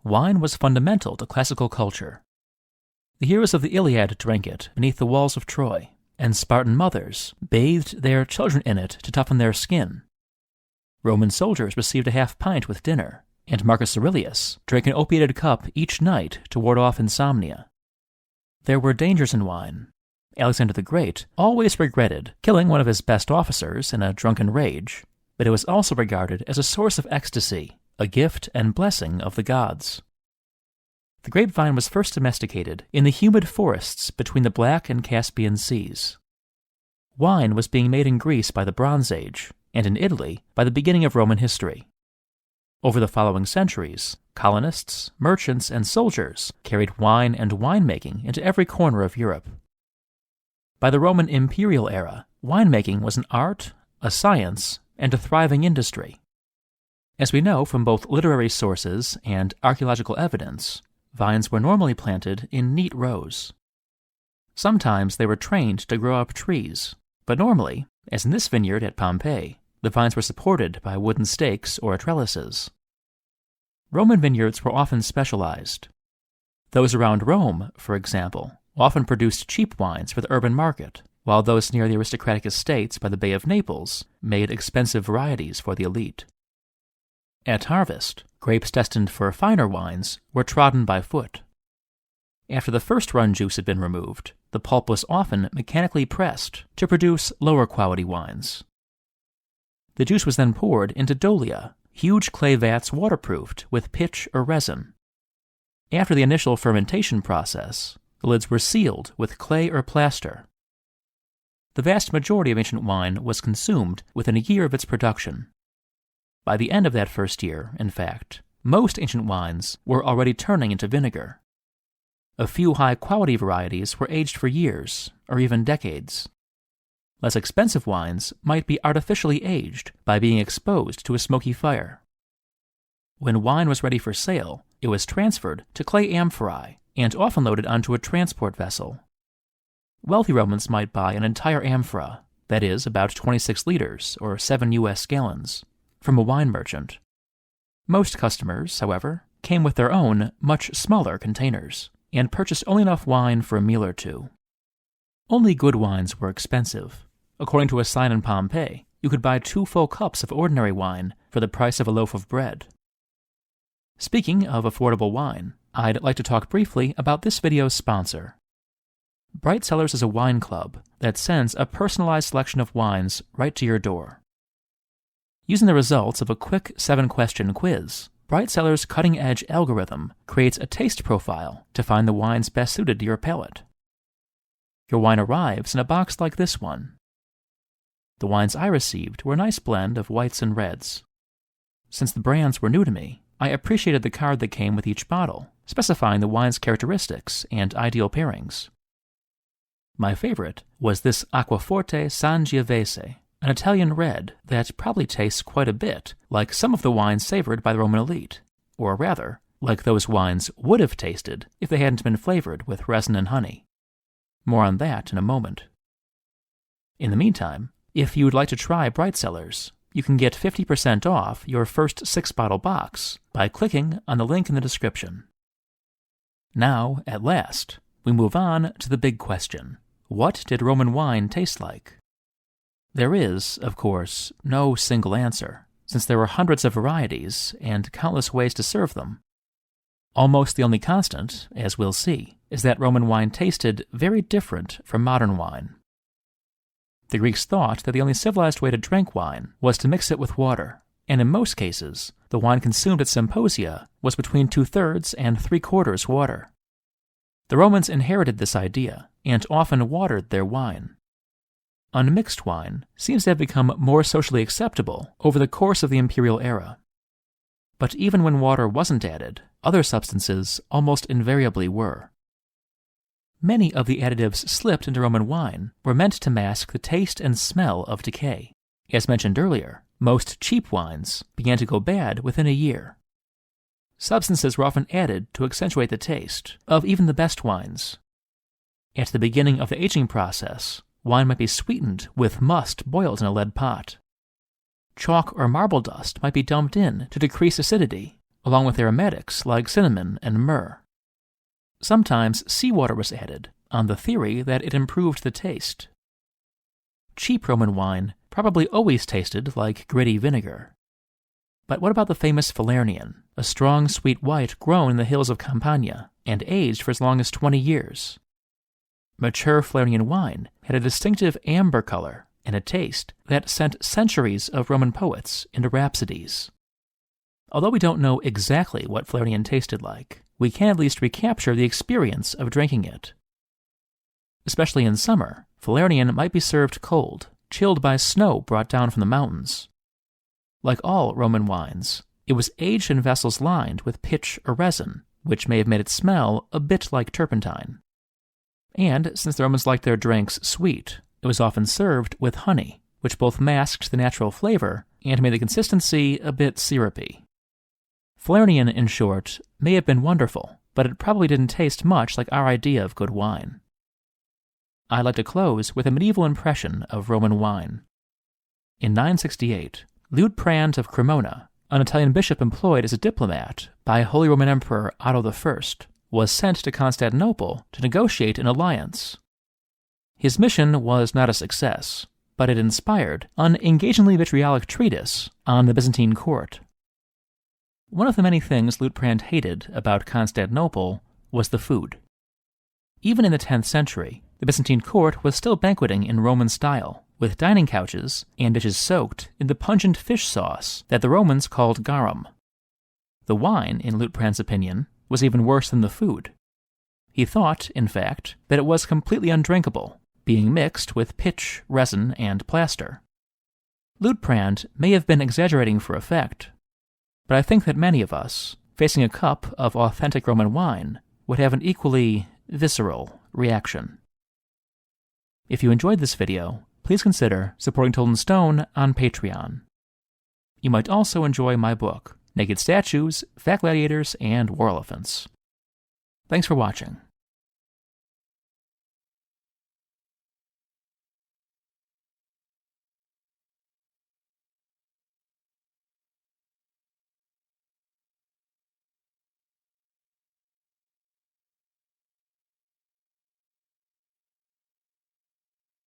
wine was fundamental to classical culture. The heroes of the Iliad drank it beneath the walls of Troy, and Spartan mothers bathed their children in it to toughen their skin. Roman soldiers received a half pint with dinner, and Marcus Aurelius drank an opiated cup each night to ward off insomnia. There were dangers in wine. Alexander the Great always regretted killing one of his best officers in a drunken rage, but it was also regarded as a source of ecstasy, a gift and blessing of the gods. The grapevine was first domesticated in the humid forests between the Black and Caspian Seas. Wine was being made in Greece by the Bronze Age, and in Italy by the beginning of Roman history. Over the following centuries, colonists, merchants, and soldiers carried wine and winemaking into every corner of Europe. By the Roman imperial era, winemaking was an art, a science, and a thriving industry. As we know from both literary sources and archaeological evidence, vines were normally planted in neat rows. Sometimes they were trained to grow up trees, but normally, as in this vineyard at Pompeii, the vines were supported by wooden stakes or trellises. Roman vineyards were often specialized. Those around Rome, for example, often produced cheap wines for the urban market, while those near the aristocratic estates by the Bay of Naples made expensive varieties for the elite. At harvest, grapes destined for finer wines were trodden by foot. After the first run juice had been removed, the pulp was often mechanically pressed to produce lower quality wines. The juice was then poured into dolia, huge clay vats waterproofed with pitch or resin. After the initial fermentation process, the lids were sealed with clay or plaster. The vast majority of ancient wine was consumed within a year of its production. By the end of that first year, in fact, most ancient wines were already turning into vinegar. A few high-quality varieties were aged for years, or even decades. Less expensive wines might be artificially aged by being exposed to a smoky fire. When wine was ready for sale, it was transferred to clay amphorae and often loaded onto a transport vessel. Wealthy Romans might buy an entire amphora, that is, about 26 liters or 7 U.S. gallons, from a wine merchant. Most customers, however, came with their own, much smaller containers, and purchased only enough wine for a meal or two. Only good wines were expensive. According to a sign in Pompeii, you could buy 2 full cups of ordinary wine for the price of a loaf of bread. Speaking of affordable wine, I'd like to talk briefly about this video's sponsor. Bright Cellars is a wine club that sends a personalized selection of wines right to your door. Using the results of a quick 7-question quiz, Bright Cellars' cutting-edge algorithm creates a taste profile to find the wines best suited to your palate. Your wine arrives in a box like this one. The wines I received were a nice blend of whites and reds. Since the brands were new to me, I appreciated the card that came with each bottle, specifying the wine's characteristics and ideal pairings. My favorite was this Acquaforte Sangiovese, an Italian red that probably tastes quite a bit like some of the wines savored by the Roman elite, or rather, like those wines would have tasted if they hadn't been flavored with resin and honey. More on that in a moment. In the meantime, if you would like to try Bright Cellars, you can get 50% off your first 6-bottle box by clicking on the link in the description. Now, at last, we move on to the big question. What did Roman wine taste like? There is, of course, no single answer, since there were hundreds of varieties and countless ways to serve them. Almost the only constant, as we'll see, is that Roman wine tasted very different from modern wine. The Greeks thought that the only civilized way to drink wine was to mix it with water, and in most cases, the wine consumed at symposia was between 2/3 and 3/4 water. The Romans inherited this idea and often watered their wine. Unmixed wine seems to have become more socially acceptable over the course of the imperial era. But even when water wasn't added, other substances almost invariably were. Many of the additives slipped into Roman wine were meant to mask the taste and smell of decay. As mentioned earlier, most cheap wines began to go bad within a year. Substances were often added to accentuate the taste of even the best wines. At the beginning of the aging process, wine might be sweetened with must boiled in a lead pot. Chalk or marble dust might be dumped in to decrease acidity, along with aromatics like cinnamon and myrrh. Sometimes seawater was added, on the theory that it improved the taste. Cheap Roman wine probably always tasted like gritty vinegar. But what about the famous Falernian, a strong sweet white grown in the hills of Campania and aged for as long as 20 years? Mature Falernian wine had a distinctive amber color and a taste that sent centuries of Roman poets into rhapsodies. Although we don't know exactly what Falernian tasted like, we can at least recapture the experience of drinking it. Especially in summer, Falernian might be served cold, chilled by snow brought down from the mountains. Like all Roman wines, it was aged in vessels lined with pitch or resin, which may have made it smell a bit like turpentine. And since the Romans liked their drinks sweet, it was often served with honey, which both masked the natural flavor and made the consistency a bit syrupy. Falernian, in short, may have been wonderful, but it probably didn't taste much like our idea of good wine. I'd like to close with a medieval impression of Roman wine. In 968, Liutprand of Cremona, an Italian bishop employed as a diplomat by Holy Roman Emperor Otto I, was sent to Constantinople to negotiate an alliance. His mission was not a success, but it inspired an engagingly vitriolic treatise on the Byzantine court. One of the many things Liutprand hated about Constantinople was the food. Even in the 10th century, the Byzantine court was still banqueting in Roman style, with dining couches and dishes soaked in the pungent fish sauce that the Romans called garum. The wine, in Liutprand's opinion, was even worse than the food. He thought, in fact, that it was completely undrinkable, being mixed with pitch, resin, and plaster. Liutprand may have been exaggerating for effect, but I think that many of us, facing a cup of authentic Roman wine, would have an equally visceral reaction. If you enjoyed this video, please consider supporting Told in Stone on Patreon. You might also enjoy my book, Naked Statues, Fat Gladiators, and War Elephants. Thanks for watching.